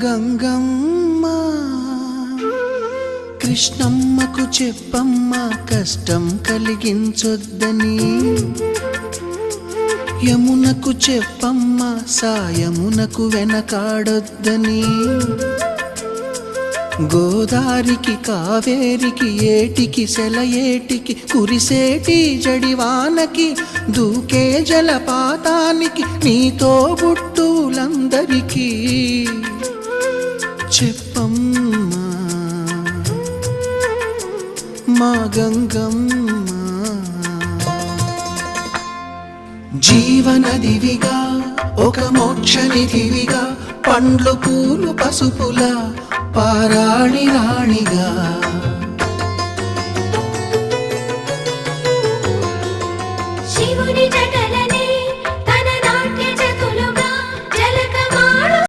గంగమ్మ కృష్ణమ్మకు చెప్పమ్మ కష్టం కలిగించొద్దని, యమునకు చెప్పమ్మ సాయమునకు వెనకాడొద్దని, గోదారికి కావేరికి ఏటికి సెలయేటికి కురిసేటి జడివానకి దూకే జలపాతానికి నీతో బుట్టులందరికీ చెప్పమ్మా మా గంగమ్మ. జీవనదివిగా ఒక మోక్షనిధివిగా పండ్లు పూలు పసుపుల పారాణి రాణిగా